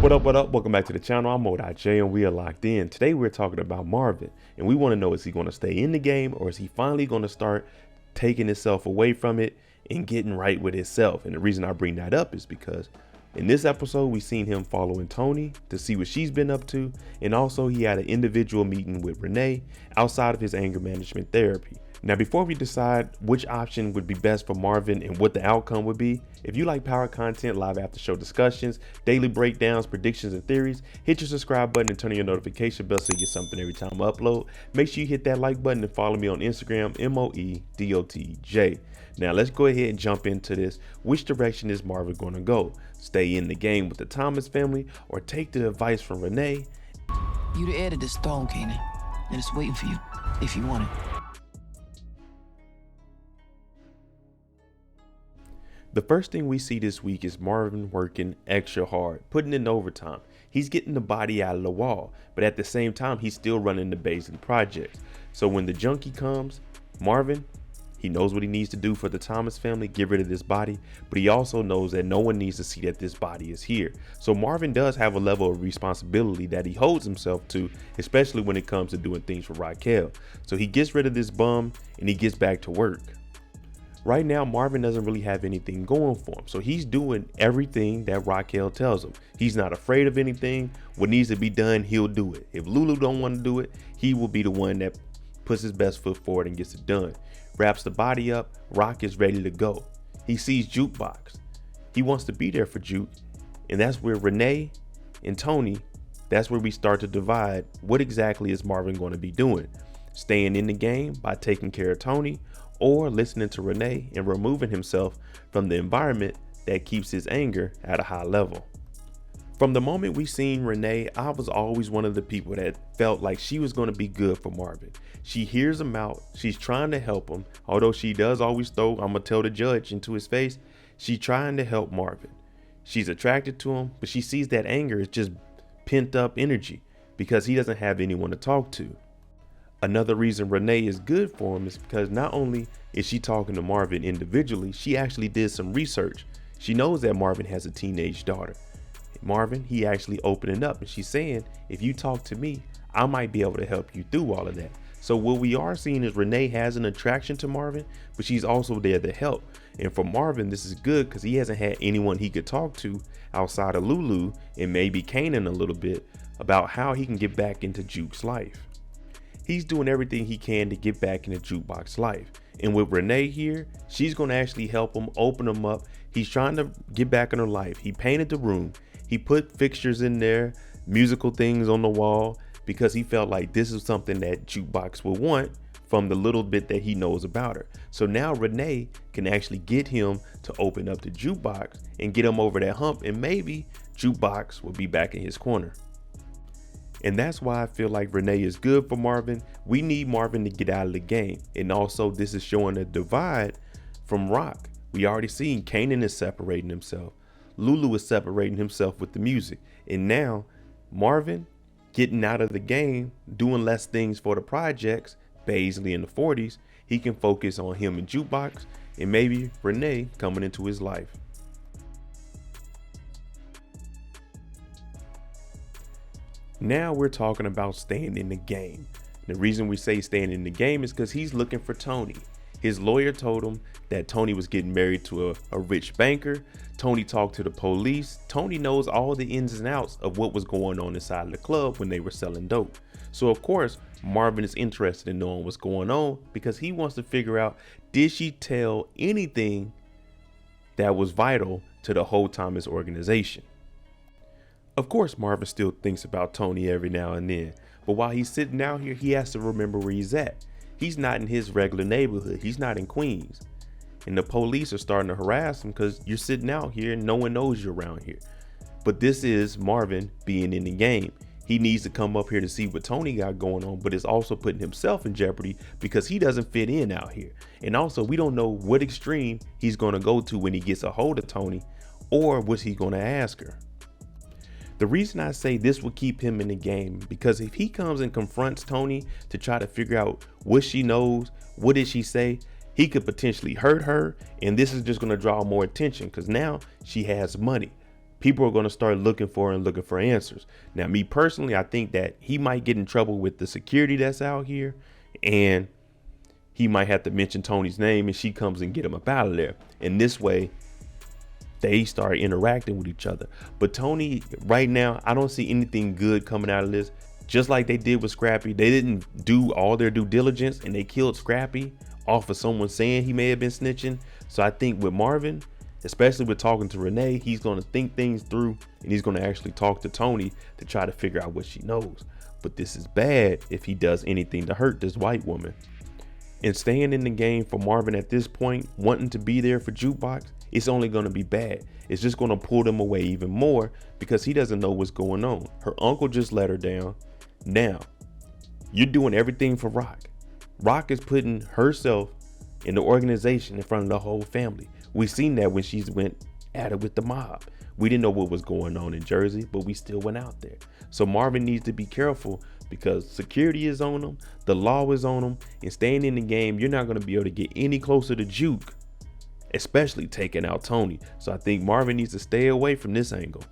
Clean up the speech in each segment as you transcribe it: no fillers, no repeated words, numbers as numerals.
What up? Welcome back to the channel. I'm J and we are locked in. Today we're talking about Marvin and we want to know, is he going to stay in the game or is he finally going to start taking himself away from it and getting right with himself? And the reason I bring that up is because in this episode we seen him following Tony to see what she's been up to, and also he had an individual meeting with Renee outside of his anger management therapy. Now, before we decide which option would be best for Marvin and what the outcome would be, if you like power content, live after show discussions, daily breakdowns, predictions, and theories, hit your subscribe button and turn on your notification bell so you get something every time I upload. Make sure you hit that like button and follow me on Instagram, MOEDOTJ. Now, let's go ahead and jump into this. Which direction is Marvin going to go? Stay in the game with the Thomas family or take the advice from Renee? You the heir to this throne, Kanan, and it's waiting for you if you want it. The first thing we see this week is Marvin working extra hard, putting in overtime. He's getting the body out of the wall, but at the same time, he's still running the Baisley projects. So when the junkie comes, Marvin, he knows what he needs to do for the Thomas family, get rid of this body, but he also knows that no one needs to see that this body is here. So Marvin does have a level of responsibility that he holds himself to, especially when it comes to doing things for Raquel. So he gets rid of this bum and he gets back to work. Right now, Marvin doesn't really have anything going for him, so he's doing everything that Raquel tells him. He's not afraid of anything. What needs to be done, he'll do it. If Lulu don't want to do it, he will be the one that puts his best foot forward and gets it done. Wraps the body up, Rock is ready to go. He sees Jukebox. He wants to be there for Juke, and that's where Renee and Tony, that's where we start to divide. What exactly is Marvin going to be doing? Staying in the game by taking care of Tony, or listening to Renee and removing himself from the environment that keeps his anger at a high level. From the moment we seen Renee, I was always one of the people that felt like she was going to be good for Marvin. She hears him out. She's trying to help him. Although she does always throw, I'm going to tell the judge, into his face. She's trying to help Marvin. She's attracted to him, but she sees that anger is just pent up energy because he doesn't have anyone to talk to. Another reason Renee is good for him is because not only is she talking to Marvin individually, she actually did some research. She knows that Marvin has a teenage daughter. Marvin, he actually opening up and she's saying, if you talk to me, I might be able to help you through all of that. So what we are seeing is Renee has an attraction to Marvin, but she's also there to help. And for Marvin, this is good because he hasn't had anyone he could talk to outside of Lulu and maybe Kanan a little bit about how he can get back into Juke's life. He's doing everything he can to get back into Jukebox's life. And with Renee here, she's going to actually help him, open him up. He's trying to get back in her life. He painted the room. He put fixtures in there, musical things on the wall, because he felt like this is something that Jukebox would want from the little bit that he knows about her. So now Renee can actually get him to open up to Jukebox and get him over that hump, and maybe Jukebox will be back in his corner. And that's why I feel like Renee is good for Marvin. We need Marvin to get out of the game. And also this is showing a divide from Rock. We already seen Kanan is separating himself. Lulu is separating himself with the music. And now Marvin getting out of the game, doing less things for the projects, Baisley in the 40s. He can focus on him and Jukebox and maybe Renee coming into his life. Now we're talking about staying in the game. The reason we say staying in the game is because he's looking for Tony. His lawyer told him that Tony was getting married to a rich banker. Tony talked to the police. Tony knows all the ins and outs of what was going on inside of the club when they were selling dope. So of course, Marvin is interested in knowing what's going on because he wants to figure out, did she tell anything that was vital to the whole Thomas organization? Of course, Marvin still thinks about Tony every now and then, but while he's sitting out here, he has to remember where he's at. He's not in his regular neighborhood. He's not in Queens. And the police are starting to harass him because you're sitting out here and no one knows you're around here. But this is Marvin being in the game. He needs to come up here to see what Tony got going on, but it's also putting himself in jeopardy because he doesn't fit in out here. And also, we don't know what extreme he's going to go to when he gets a hold of Tony, or what's he going to ask her. The reason I say this will keep him in the game, because if he comes and confronts Tony to try to figure out what she knows, what did she say, he could potentially hurt her, and this is just going to draw more attention because now she has money. people are going to start looking for answers. Now, me personally, I think that he might get in trouble with the security that's out here, and he might have to mention Tony's name, and she comes and get him up out of there. And this way, they start interacting with each other. But Tony, right now, I don't see anything good coming out of this. Just like they did with Scrappy, they didn't do all their due diligence, and they killed Scrappy off of someone saying he may have been snitching. So I think with Marvin, especially with talking to Renee, he's going to think things through, and he's going to actually talk to Tony to try to figure out what she knows. But this is bad if he does anything to hurt this white woman. And staying in the game for Marvin at this point, wanting to be there for Jukebox, it's only going to be bad. It's just going to pull them away even more because he doesn't know what's going on. Her uncle just let her down. Now, you're doing everything for Rock. Rock is putting herself in the organization in front of the whole family. We seen that when she went at it with the mob. We didn't know what was going on in Jersey, but we still went out there. So Marvin needs to be careful because security is on him, the law is on him, and staying in the game, you're not going to be able to get any closer to Juke, especially taking out Tony. So I think Marvin needs to stay away from this angle.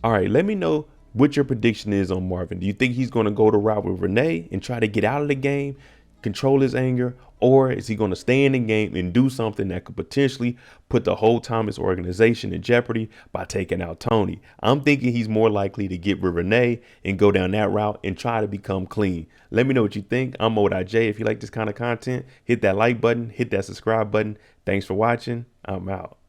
All right, let me know what your prediction is on Marvin. Do you think he's going to go the route with Renee and try to get out of the game, control his anger, or is he going to stay in the game and do something that could potentially put the whole Thomas organization in jeopardy by taking out Tony? I'm thinking he's more likely to get with Renee and go down that route and try to become clean. Let me know what you think. I'm Mo.J. If you like this kind of content, hit that like button, hit that subscribe button. Thanks for watching. I'm out.